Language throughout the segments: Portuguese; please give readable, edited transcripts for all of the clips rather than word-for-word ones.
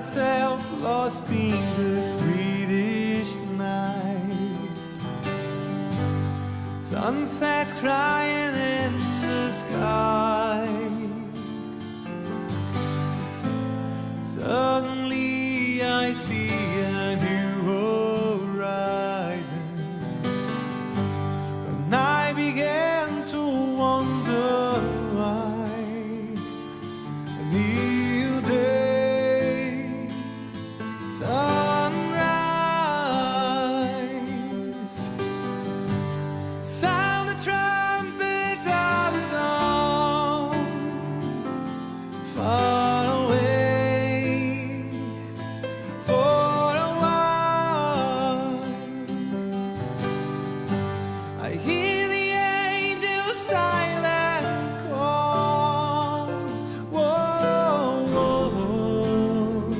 myself lost in the Swedish night. Sunsets crying in the sky. Suddenly I see a new horizon, and I began to wonder why. A new day, sunrise, sound the trumpets of the dawn, far away for a while. I hear the angels silent call. Whoa, whoa, whoa,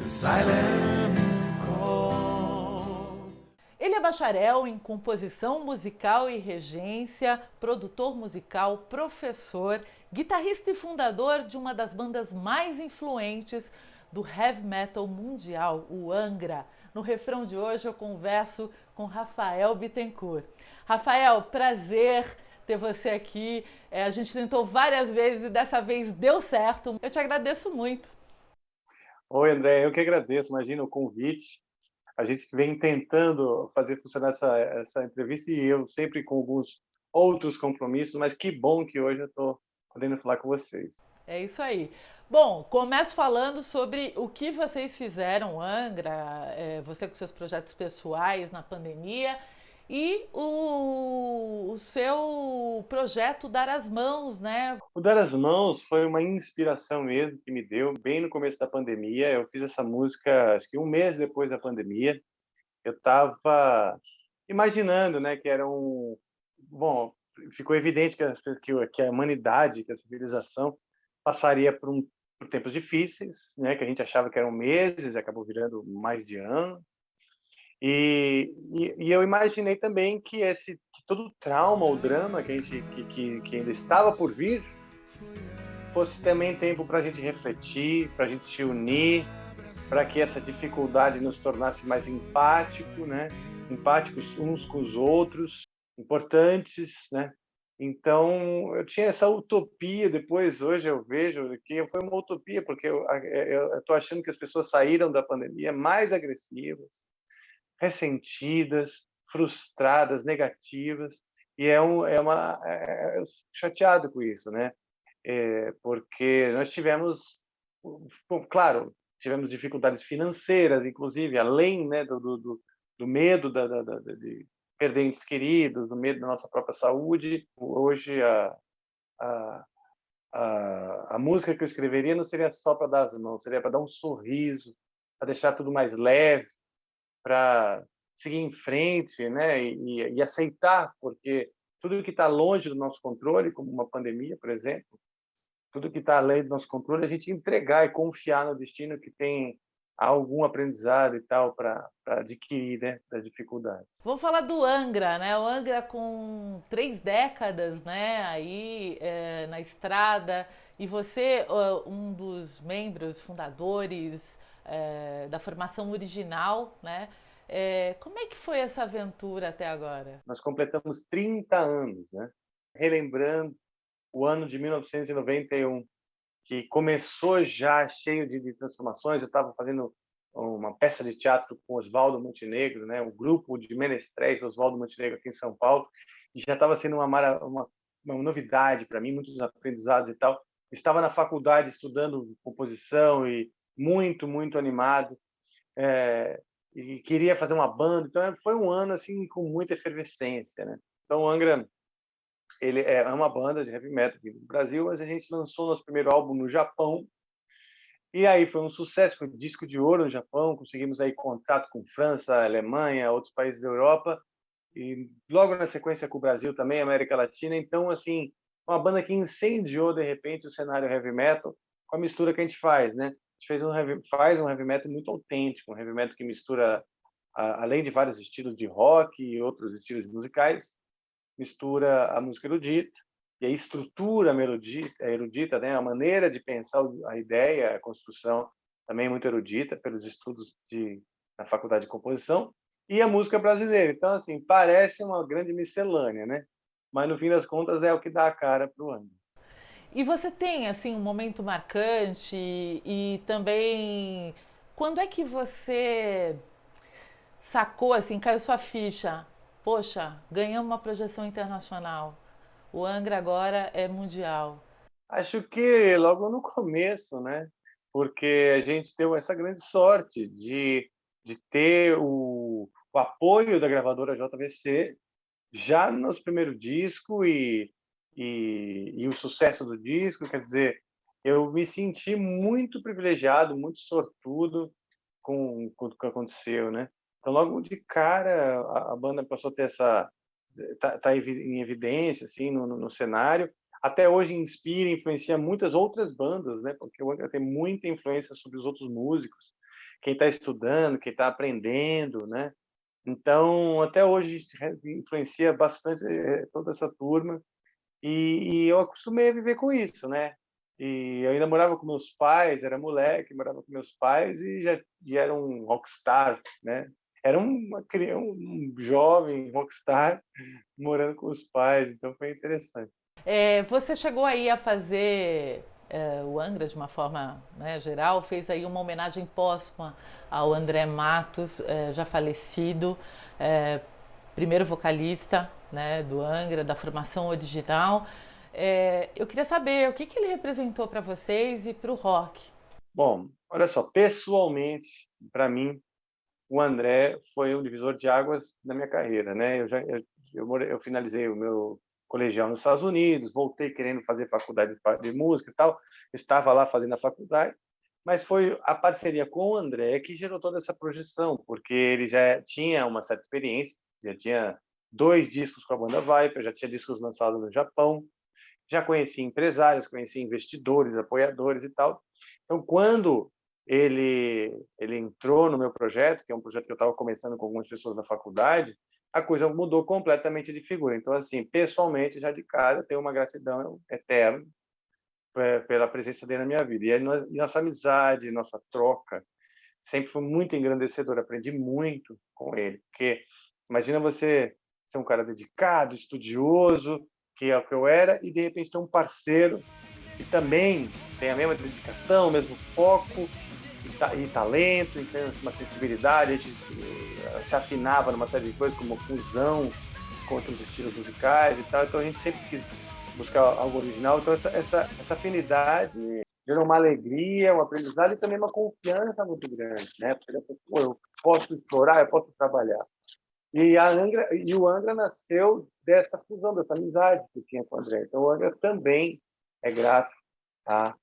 the silent call. Ele é bacharel em composição musical e regência, produtor musical, professor, guitarrista e fundador de uma das bandas mais influentes do heavy metal mundial, o Angra. No refrão de hoje eu converso com Rafael Bittencourt. Rafael, prazer ter você aqui. A gente tentou várias vezes e dessa vez deu certo. Eu te agradeço muito. Oi, André, eu que agradeço, imagina o convite. A gente vem tentando fazer funcionar essa entrevista e eu sempre com alguns outros compromissos, mas que bom que hoje eu estou podendo falar com vocês. É isso aí. Bom, começo falando sobre o que vocês fizeram, Angra, você com seus projetos pessoais na pandemia e o seu projeto Dar as Mãos, né? O Dar as Mãos foi uma inspiração mesmo que me deu bem no começo da pandemia. Eu fiz essa música, acho que um mês depois da pandemia. Eu estava imaginando, né, que era um... Bom, ficou evidente que a humanidade, que a civilização passaria por tempos difíceis, né, que a gente achava que eram meses, acabou virando mais de ano. E eu imaginei também que todo o trauma, o drama que ainda estava por vir, fosse também tempo para a gente refletir, para a gente se unir, para que essa dificuldade nos tornasse mais empáticos, né? Empáticos uns com os outros, importantes, né? Então, eu tinha essa utopia, depois, hoje eu vejo que foi uma utopia, porque eu estou achando que as pessoas saíram da pandemia mais agressivas, ressentidas, frustradas, negativas, e eu fico chateado com isso, né? Porque nós tivemos, claro, tivemos dificuldades financeiras, inclusive, além, né, do medo de perder entes queridos, do medo da nossa própria saúde. Hoje, a música que eu escreveria não seria só para dar as mãos, seria para dar um sorriso, para deixar tudo mais leve, para seguir em frente, né, e aceitar, porque tudo que está longe do nosso controle, como uma pandemia, por exemplo, tudo que está além do nosso controle, a gente entregar e confiar no destino que tem algum aprendizado e tal para adquirir, né, das dificuldades. Vamos falar do Angra, né? O Angra com 3 décadas, né? Aí na estrada, e você, um dos membros fundadores da formação original, né? Como é que foi essa aventura até agora? Nós completamos 30 anos, né? Relembrando o ano de 1991, que começou já cheio de transformações. Eu estava fazendo uma peça de teatro com Oswaldo Montenegro, né, o grupo de menestréis do Oswaldo Montenegro aqui em São Paulo, e já estava sendo uma novidade para mim, muitos aprendizados e tal. Estava na faculdade estudando composição e muito animado, e queria fazer uma banda. Então foi um ano assim com muita efervescência, né? Então o Angra, ele é uma banda de heavy metal aqui no Brasil, mas a gente lançou nosso primeiro álbum no Japão, e aí foi um sucesso, foi um disco de ouro no Japão, conseguimos aí contato com França, Alemanha, outros países da Europa, e logo na sequência com o Brasil também, América Latina. Então, assim, uma banda que incendiou, de repente, o cenário heavy metal com a mistura que a gente faz, né? A gente faz um heavy metal muito autêntico, um heavy metal que mistura, além de vários estilos de rock e outros estilos musicais, mistura a música erudita e a estrutura erudita, né? A maneira de pensar a ideia, a construção também muito erudita pelos estudos na faculdade de composição, e a música brasileira. Então, assim, parece uma grande miscelânea, né? Mas, no fim das contas, é o que dá a cara para o Angra. E você tem, assim, um momento marcante e também... Quando é que você sacou, assim, caiu sua ficha? Poxa, ganhamos uma projeção internacional. O Angra agora é mundial. Acho que logo no começo, né? Porque a gente teve essa grande sorte de ter o apoio da gravadora JVC já nos primeiros discos e o sucesso do disco. Quer dizer, eu me senti muito privilegiado, muito sortudo com o que aconteceu, né? Então, logo de cara, a banda passou a ter tá em evidência, assim, no cenário. Até hoje inspira e influencia muitas outras bandas, né? Porque o Angra tem muita influência sobre os outros músicos, quem está estudando, quem está aprendendo, né? Então, até hoje influencia bastante toda essa turma e eu acostumei a viver com isso, né? E eu ainda morava com meus pais, era moleque, morava com meus pais e era um rockstar, né? Era um jovem rockstar morando com os pais, então foi interessante. Você chegou aí a fazer o Angra de uma forma, né, geral, fez aí uma homenagem póstuma ao André Matos, já falecido, primeiro vocalista, né, do Angra, da formação original. Eu queria saber o que ele representou para vocês e para o rock. Bom, olha só, pessoalmente, para mim, o André foi um divisor de águas na minha carreira, né? Eu finalizei o meu colegial nos Estados Unidos, voltei querendo fazer faculdade de música e tal, estava lá fazendo a faculdade, mas foi a parceria com o André que gerou toda essa projeção, porque ele já tinha uma certa experiência, já tinha 2 discos com a banda Viper, já tinha discos lançados no Japão, já conhecia empresários, conhecia investidores, apoiadores e tal. Então, quando ele entrou no meu projeto, que é um projeto que eu estava começando com algumas pessoas da faculdade, a coisa mudou completamente de figura. Então, assim, pessoalmente, já de cara, eu tenho uma gratidão eterna pela presença dele na minha vida. E nossa amizade, nossa troca, sempre foi muito engrandecedora. Aprendi muito com ele, porque imagina você ser um cara dedicado, estudioso, que é o que eu era, e de repente ter um parceiro que também tem a mesma dedicação, o mesmo foco e talento, e tem uma sensibilidade. A gente se afinava numa série de coisas, como fusão com outros estilos musicais e tal. Então a gente sempre quis buscar algo original. Então essa afinidade gerou uma alegria, um aprendizado e também uma confiança muito grande, né? Porque eu posso explorar, eu posso trabalhar. E o Angra nasceu dessa fusão, dessa amizade que tinha com o André. Então o Angra também é grato a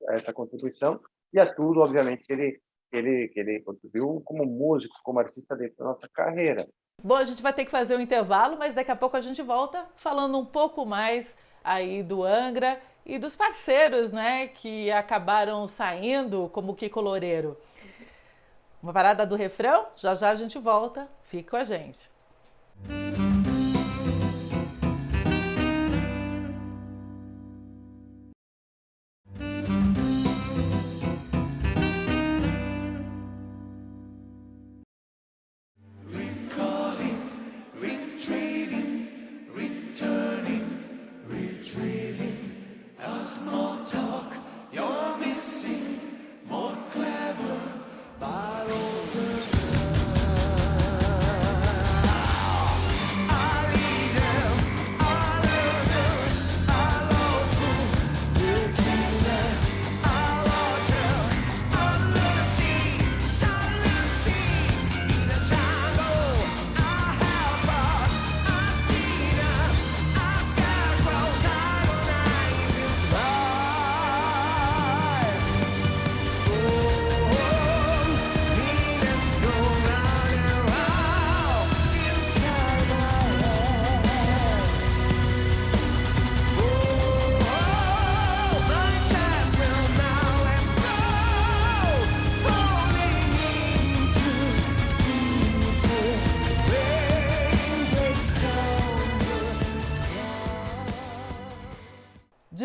essa contribuição e a tudo, obviamente, que ele contribuiu como músico, como artista dentro da nossa carreira. Bom, a gente vai ter que fazer um intervalo, mas daqui a pouco a gente volta falando um pouco mais aí do Angra e dos parceiros, né, que acabaram saindo, como o Kiko Loureiro. Uma parada do refrão? Já já a gente volta. Fica com a gente.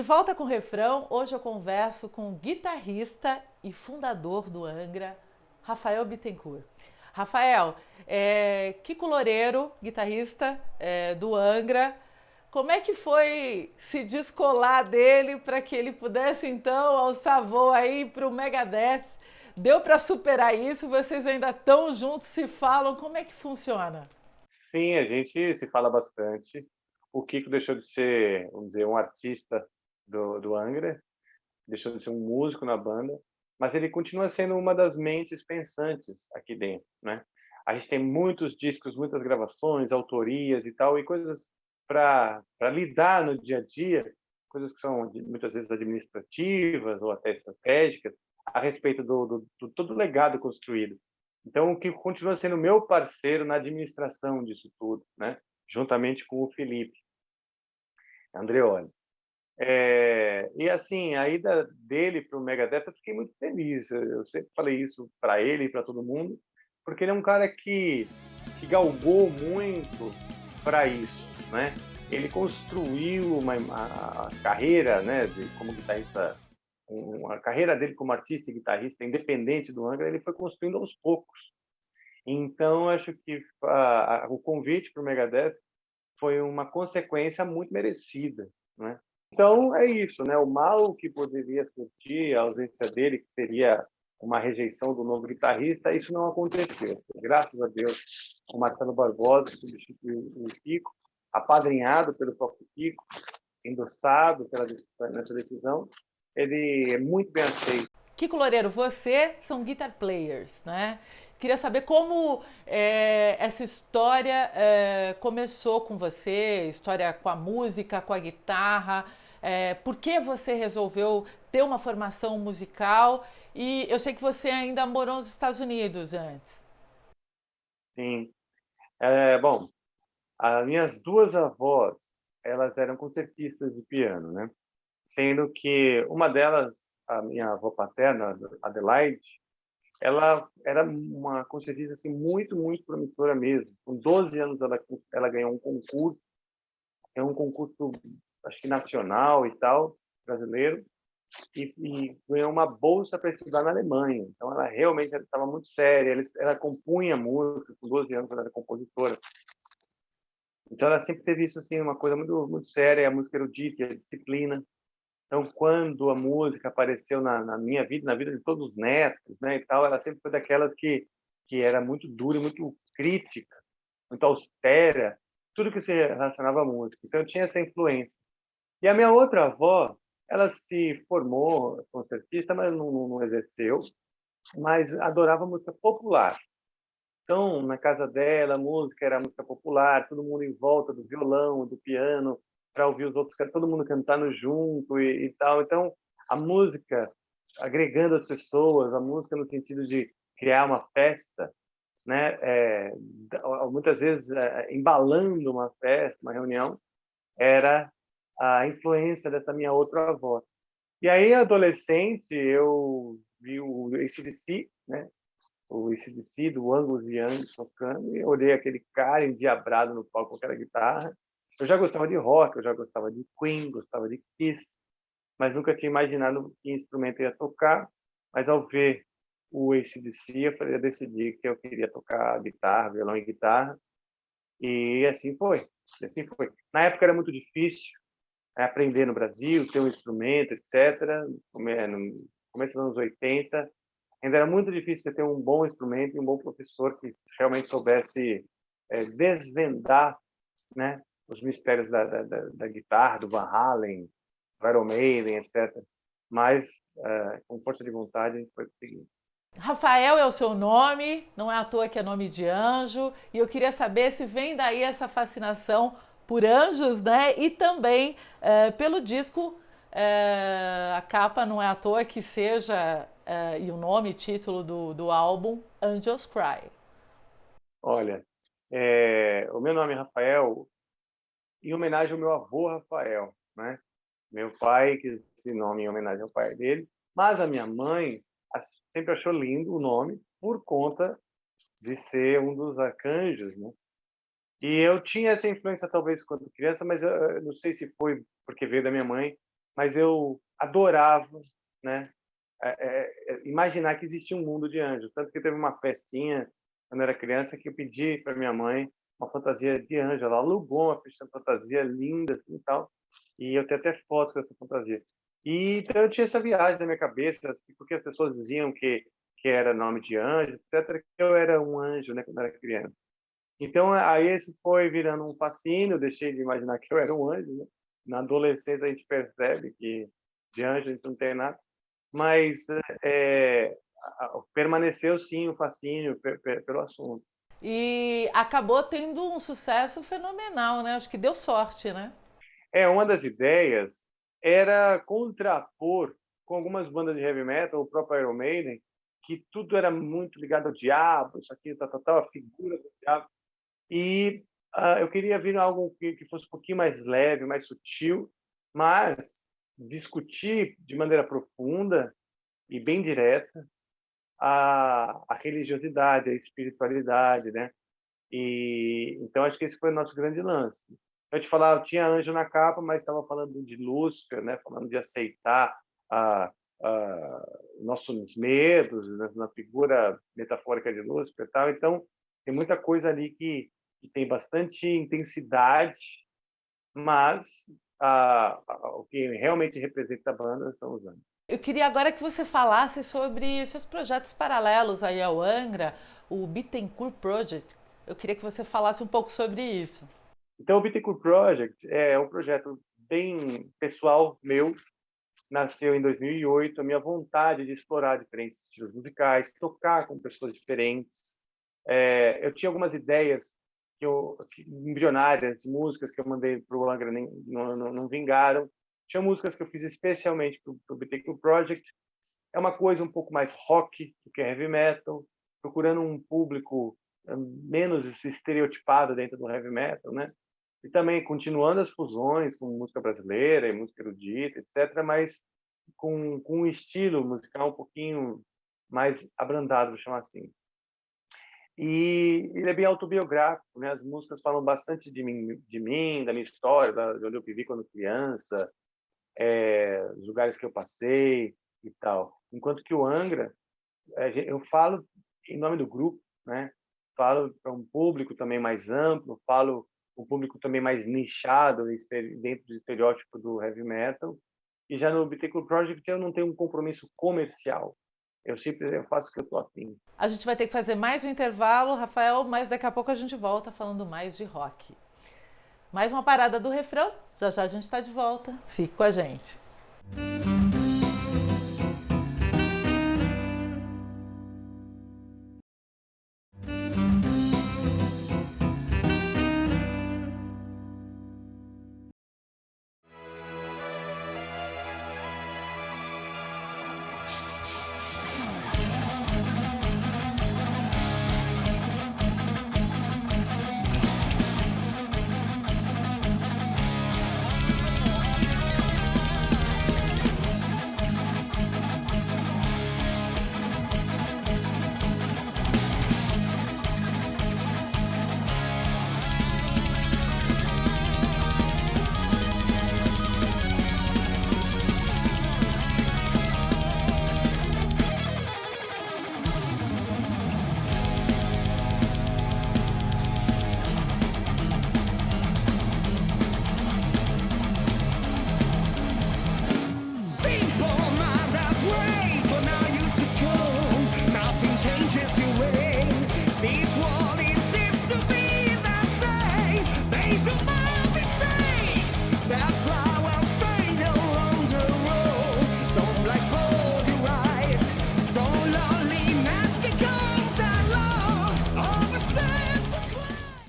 volta com o refrão. Hoje eu converso com o guitarrista e fundador do Angra, Rafael Bittencourt. Rafael, Kiko Loureiro, guitarrista do Angra, como é que foi se descolar dele para que ele pudesse então alçar voo aí para o Megadeth? Deu para superar isso? Vocês ainda estão juntos, se falam? Como é que funciona? Sim, a gente se fala bastante. O Kiko deixou de ser, vamos dizer, um artista do Angra, deixou de ser um músico na banda, mas ele continua sendo uma das mentes pensantes aqui dentro, né? A gente tem muitos discos, muitas gravações, autorias e tal, e coisas para lidar no dia a dia, coisas que são muitas vezes administrativas ou até estratégicas, a respeito do todo o legado construído. Então, o Kiko continua sendo meu parceiro na administração disso tudo, né? Juntamente com o Felipe Andreoli. E assim, a ida dele para o Megadeth, eu fiquei muito feliz. Eu sempre falei isso para ele e para todo mundo, porque ele é um cara que galgou muito para isso, né? Ele construiu a carreira, né, como guitarrista, a carreira dele como artista e guitarrista, independente do Angra, ele foi construindo aos poucos. Então, acho que o convite para o Megadeth foi uma consequência muito merecida, né? Então, é isso, né? O mal que poderia surgir, a ausência dele, que seria uma rejeição do novo guitarrista, isso não aconteceu. Graças a Deus, o Marcelo Barbosa substituiu o Kiko, apadrinhado pelo próprio Kiko, endossado nessa decisão. Ele é muito bem aceito. Kiko Loureiro, você são guitar players, né? Queria saber como essa história começou com você, história com a música, com a guitarra. Por que você resolveu ter uma formação musical? E eu sei que você ainda morou nos Estados Unidos antes. Sim. Bom, as minhas duas avós, elas eram concertistas de piano, né? Sendo que uma delas, a minha avó paterna, Adelaide, ela era uma concertista assim, muito promissora mesmo. Com 12 anos, ela ganhou um concurso, acho que nacional e tal, brasileiro, e ganhou uma bolsa para estudar na Alemanha. Então, ela realmente estava muito séria. Ela compunha música, com 12 anos, ela era compositora. Então, ela sempre teve isso assim, uma coisa muito séria, a música erudita, a disciplina. Então, quando a música apareceu na minha vida, na vida de todos os netos, né, e tal, ela sempre foi daquelas que era muito dura, muito crítica, muito austera, tudo que se relacionava à música. Então, eu tinha essa influência. E a minha outra avó, ela se formou concertista, mas não exerceu, mas adorava música popular. Então, na casa dela, a música era música popular, todo mundo em volta do violão, do piano, para ouvir os outros, todo mundo cantando junto e tal. Então, a música agregando as pessoas, a música no sentido de criar uma festa, né? Muitas vezes embalando uma festa, uma reunião, era a influência dessa minha outra avó. E aí, adolescente, eu vi o AC/DC, né? O AC/DC do Angus Young tocando, e eu olhei aquele cara endiabrado no palco com aquela guitarra. Eu já gostava de rock, eu já gostava de Queen, gostava de Kiss, mas nunca tinha imaginado que instrumento eu ia tocar. Mas ao ver o AC/DC, eu decidi que eu queria tocar guitarra, violão e guitarra, e assim foi. Assim foi. Na época era muito difícil aprender no Brasil, ter um instrumento, etc. No começo dos anos 80, ainda era muito difícil você ter um bom instrumento e um bom professor que realmente soubesse desvendar, né, os mistérios da guitarra, do Van Halen, do Iron Maiden, etc. Mas, com força de vontade, a gente foi conseguindo. Rafael é o seu nome, não é à toa que é nome de anjo, e eu queria saber se vem daí essa fascinação por anjos, né? E também pelo disco, a capa não é à toa que seja, e o nome e título do álbum, Angels Cry. Olha, o meu nome é Rafael, em homenagem ao meu avô Rafael, né? Meu pai quis esse nome em homenagem ao pai dele, mas a minha mãe sempre achou lindo o nome por conta de ser um dos arcanjos, né? E eu tinha essa influência talvez quando criança, mas eu não sei se foi porque veio da minha mãe, mas eu adorava, né, imaginar que existia um mundo de anjos. Tanto que teve uma festinha, quando eu era criança, que eu pedi para minha mãe uma fantasia de anjo. Ela alugou uma fantasia linda assim, e tal, e eu tenho até fotos dessa fantasia. E então eu tinha essa viagem na minha cabeça, porque as pessoas diziam que era nome de anjo, etc., que eu era um anjo, né, quando eu era criança. Então, aí isso foi virando um fascínio, eu deixei de imaginar que eu era um anjo, né? Na adolescência a gente percebe que de anjo a gente não tem nada, mas permaneceu sim o fascínio pelo assunto. E acabou tendo um sucesso fenomenal, né? Acho que deu sorte, né? Uma das ideias era contrapor com algumas bandas de heavy metal, o próprio Iron Maiden, que tudo era muito ligado ao diabo, isso aqui, tal, a figura do diabo. E eu queria vir algo que fosse um pouquinho mais leve, mais sutil, mas discutir de maneira profunda e bem direta a religiosidade, a espiritualidade, né? E então acho que esse foi o nosso grande lance. Eu te falava, tinha anjo na capa, mas estava falando de Lúcifer, né? Falando de aceitar nossos medos, né? Na figura metafórica de Lúcifer, e tal. Então tem muita coisa ali que tem bastante intensidade, mas o que realmente representa a banda são os anjos. Eu queria agora que você falasse sobre seus projetos paralelos aí ao Angra, o Bittencourt Project. Eu queria que você falasse um pouco sobre isso. Então, o Bittencourt Project é um projeto bem pessoal meu, nasceu em 2008, a minha vontade de explorar diferentes estilos musicais, tocar com pessoas diferentes. Eu tinha algumas ideias embrionárias, músicas que eu mandei para o Angra não vingaram. Tinha músicas que eu fiz especialmente para o Bittencourt Project. É uma coisa um pouco mais rock do que heavy metal, procurando um público menos estereotipado dentro do heavy metal, né? E também continuando as fusões com música brasileira e música erudita, etc., mas com um estilo musical um pouquinho mais abrandado, vou chamar assim. E ele é bem autobiográfico, né? As músicas falam bastante de mim, da minha história, de onde eu vivi quando criança, os lugares que eu passei e tal. Enquanto que o Angra, eu falo em nome do grupo, né? Falo para um público também mais amplo, falo um público também mais nichado dentro do estereótipo do heavy metal. E já no Bittencourt Project eu não tenho um compromisso comercial. Eu faço o que eu tô afim. A gente vai ter que fazer mais um intervalo, Rafael, mas daqui a pouco a gente volta falando mais de rock. Mais uma parada do refrão, já já a gente está de volta. Fique com a gente.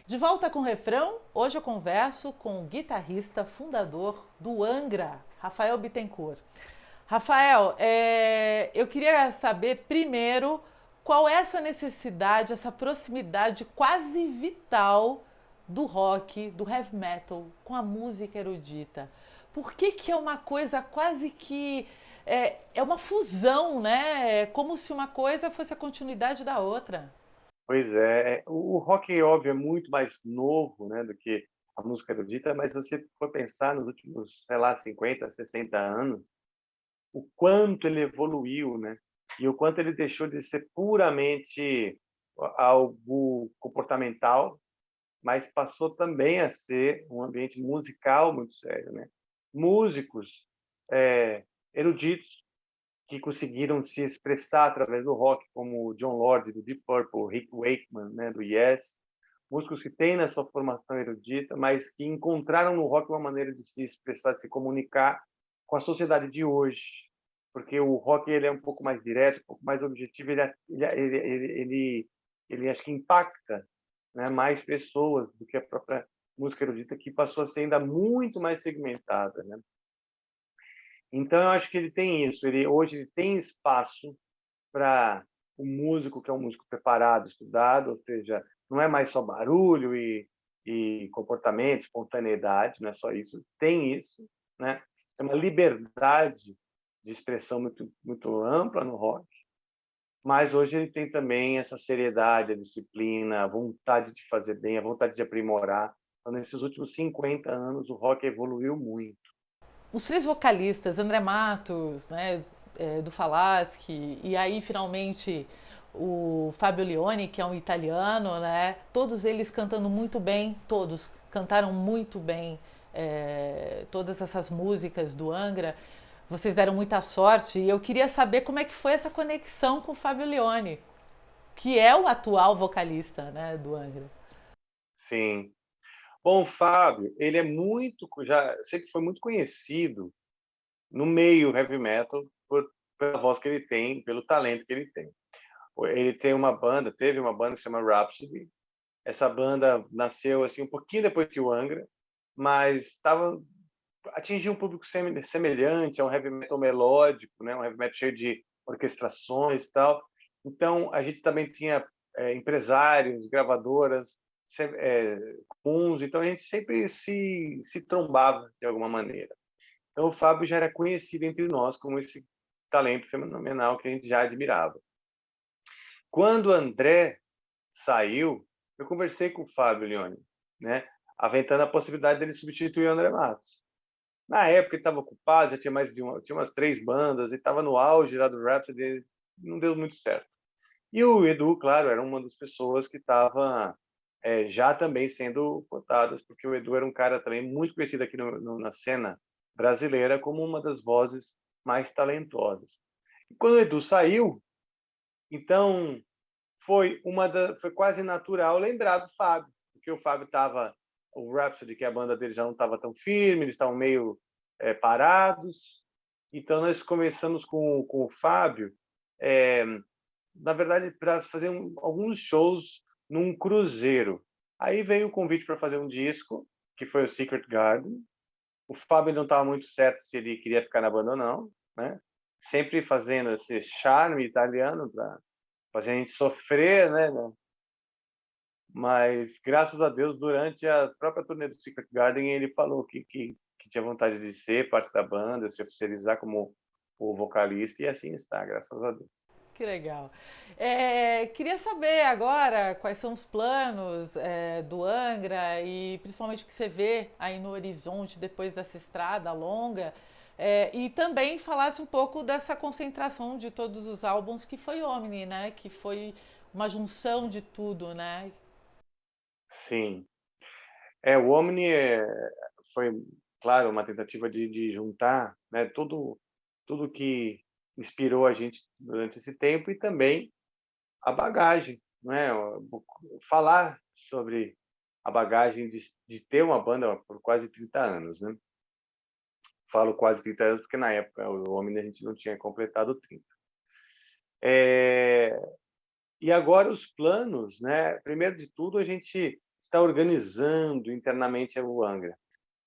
De volta com o refrão, hoje eu converso com o guitarrista fundador do Angra, Rafael Bittencourt. Rafael, eu queria saber primeiro qual é essa necessidade, essa proximidade quase vital do rock, do heavy metal com a música erudita. Por que é uma coisa quase que é uma fusão, né? É como se uma coisa fosse a continuidade da outra. Pois é, o rock, óbvio, é muito mais novo, né, do que a música erudita, mas se você for pensar nos últimos, sei lá, 50, 60 anos, o quanto ele evoluiu, né? E o quanto ele deixou de ser puramente algo comportamental, mas passou também a ser um ambiente musical muito sério, né? Músicos eruditos que conseguiram se expressar através do rock, como o John Lord, do Deep Purple, Rick Wakeman, né, do Yes, músicos que têm na sua formação erudita, mas que encontraram no rock uma maneira de se expressar, de se comunicar com a sociedade de hoje, porque o rock ele é um pouco mais direto, um pouco mais objetivo, ele acho que impacta, né, mais pessoas do que a própria música erudita, que passou a ser ainda muito mais segmentada, né? Então, eu acho que ele tem isso. Hoje ele tem espaço para o músico, que é um músico preparado, estudado, ou seja, não é mais só barulho e comportamento, espontaneidade, não é só isso. Tem isso, né? É uma liberdade de expressão muito ampla no rock, mas hoje ele tem também essa seriedade, a disciplina, a vontade de fazer bem, a vontade de aprimorar. Então, nesses últimos 50 anos, o rock evoluiu muito. Os três vocalistas, André Matos, né, do Falaschi, e aí finalmente o Fábio Leone, que é um italiano, né, todos eles cantando muito bem, todos cantaram muito bem todas essas músicas do Angra. Vocês deram muita sorte e eu queria saber como é que foi essa conexão com o Fábio Leone, que é o atual vocalista, né, do Angra. Sim. Bom, o Fábio, ele é já sempre foi muito conhecido no meio heavy metal pela voz que ele tem, pelo talento que ele tem. Ele teve uma banda que se chama Rhapsody. Essa banda nasceu assim um pouquinho depois que o Angra, mas atingiu um público semelhante a um heavy metal melódico, né? Um heavy metal cheio de orquestrações e tal. Então, a gente também tinha empresários, gravadoras comuns, então a gente sempre se trombava de alguma maneira. Então, o Fábio já era conhecido entre nós como esse talento fenomenal que a gente já admirava. Quando o André saiu, eu conversei com o Fábio Leone, né, aventando a possibilidade dele substituir o André Matos. Na época ele estava ocupado, já tinha umas 3 bandas, e estava no auge lá do Rhapsody, não deu muito certo. E o Edu, claro, era uma das pessoas que estava já também sendo cotadas, porque o Edu era um cara também muito conhecido aqui na cena brasileira como uma das vozes mais talentosas. E quando o Edu saiu, então foi quase natural lembrar do Fábio, porque o Fábio o Rhapsody, que a banda dele já não estava tão firme, eles estavam meio parados. Então nós começamos com o Fábio, na verdade, para fazer alguns shows num cruzeiro. Aí veio o convite para fazer um disco, que foi o Secret Garden. O Fábio não estava muito certo se ele queria ficar na banda ou não, né? Sempre fazendo esse charme italiano para fazer a gente sofrer, né? Mas, graças a Deus, durante a própria turnê do Secret Garden, ele falou que tinha vontade de ser parte da banda, se oficializar como o vocalista, e assim está, graças a Deus. Que legal. Queria saber agora quais são os planos do Angra e principalmente o que você vê aí no horizonte depois dessa estrada longa. E também falasse um pouco dessa concentração de todos os álbuns que foi Omni, né? Que foi uma junção de tudo, né? Sim. O Omni foi, claro, uma tentativa de juntar, né, tudo que inspirou a gente durante esse tempo e também a bagagem, né? Falar sobre a bagagem de ter uma banda por quase 30 anos, né? Falo quase 30 anos porque na época o Omni a gente não tinha completado 30. E agora os planos, né? Primeiro de tudo, a gente está organizando internamente o Angra.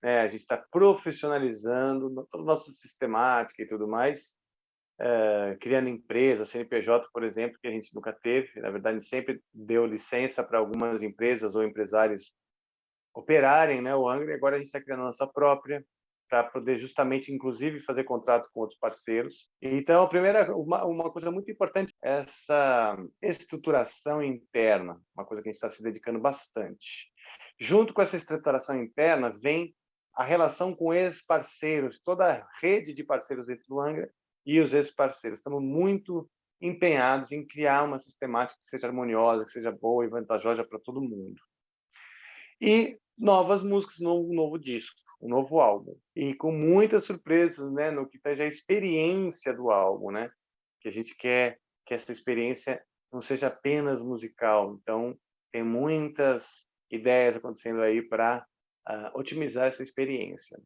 A gente está profissionalizando toda a nossa sistemática e tudo mais, criando empresas, CNPJ, por exemplo, que a gente nunca teve. Na verdade, a gente sempre deu licença para algumas empresas ou empresários operarem, né, o Angra, e agora a gente está criando a nossa própria, para poder justamente, inclusive, fazer contratos com outros parceiros. Então, uma coisa muito importante é essa estruturação interna, uma coisa que a gente está se dedicando bastante. Junto com essa estruturação interna, vem a relação com ex-parceiros, toda a rede de parceiros dentro do Angra e os ex-parceiros. Estamos muito empenhados em criar uma sistemática que seja harmoniosa, que seja boa e vantajosa para todo mundo. E novas músicas, um novo disco, um novo álbum. E com muitas surpresas, né, no que tange a experiência do álbum, né? Que a gente quer que essa experiência não seja apenas musical. Então, tem muitas ideias acontecendo aí para otimizar essa experiência.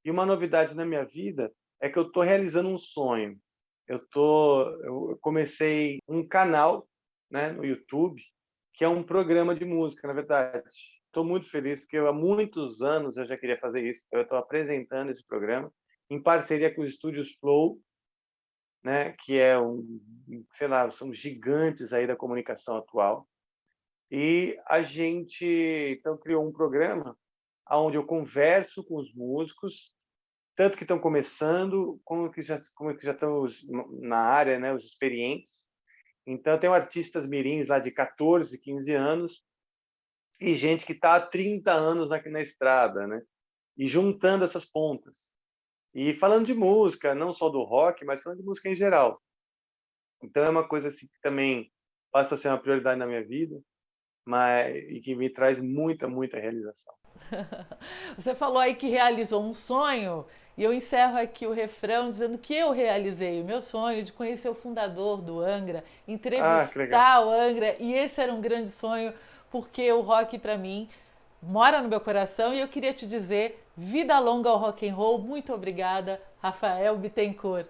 E uma novidade na minha vida é que eu estou realizando um sonho. Eu comecei um canal, né, no YouTube, que é um programa de música, na verdade. Estou muito feliz, porque há muitos anos eu já queria fazer isso. Eu estou apresentando esse programa em parceria com os Estúdios Flow, né, que é sei lá, são gigantes aí da comunicação atual. E a gente, então, criou um programa onde eu converso com os músicos, tanto que estão começando, como que já estão na área, né, os experientes. Então, eu tenho artistas mirins lá de 14, 15 anos, e gente que está há 30 anos aqui na estrada, né? E juntando essas pontas. E falando de música, não só do rock, mas falando de música em geral. Então é uma coisa assim que também passa a ser uma prioridade na minha vida, e que me traz muita, muita realização. Você falou aí que realizou um sonho, e eu encerro aqui o refrão dizendo que eu realizei o meu sonho de conhecer o fundador do Angra, entrevistar o Angra, e esse era um grande sonho, porque o rock, para mim, mora no meu coração, e eu queria te dizer, vida longa ao rock and roll. Muito obrigada, Rafael Bittencourt.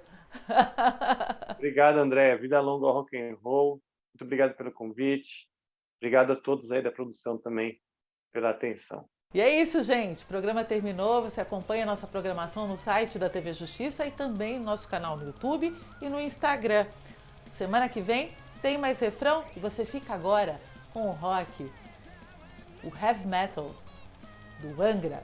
Obrigado, Andréa. Vida longa ao rock and roll. Muito obrigado pelo convite. Obrigado a todos aí da produção também pela atenção. E é isso, gente. O programa terminou. Você acompanha a nossa programação no site da TV Justiça e também no nosso canal no YouTube e no Instagram. Semana que vem tem mais refrão e você fica agora com o rock, o heavy metal do Angra.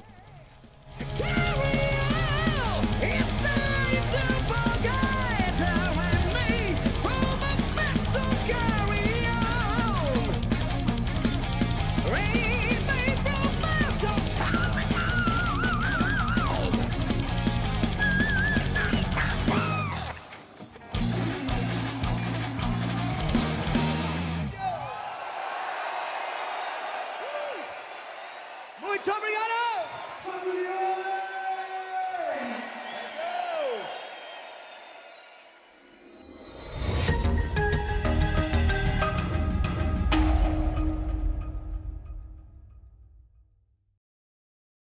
Muito obrigado!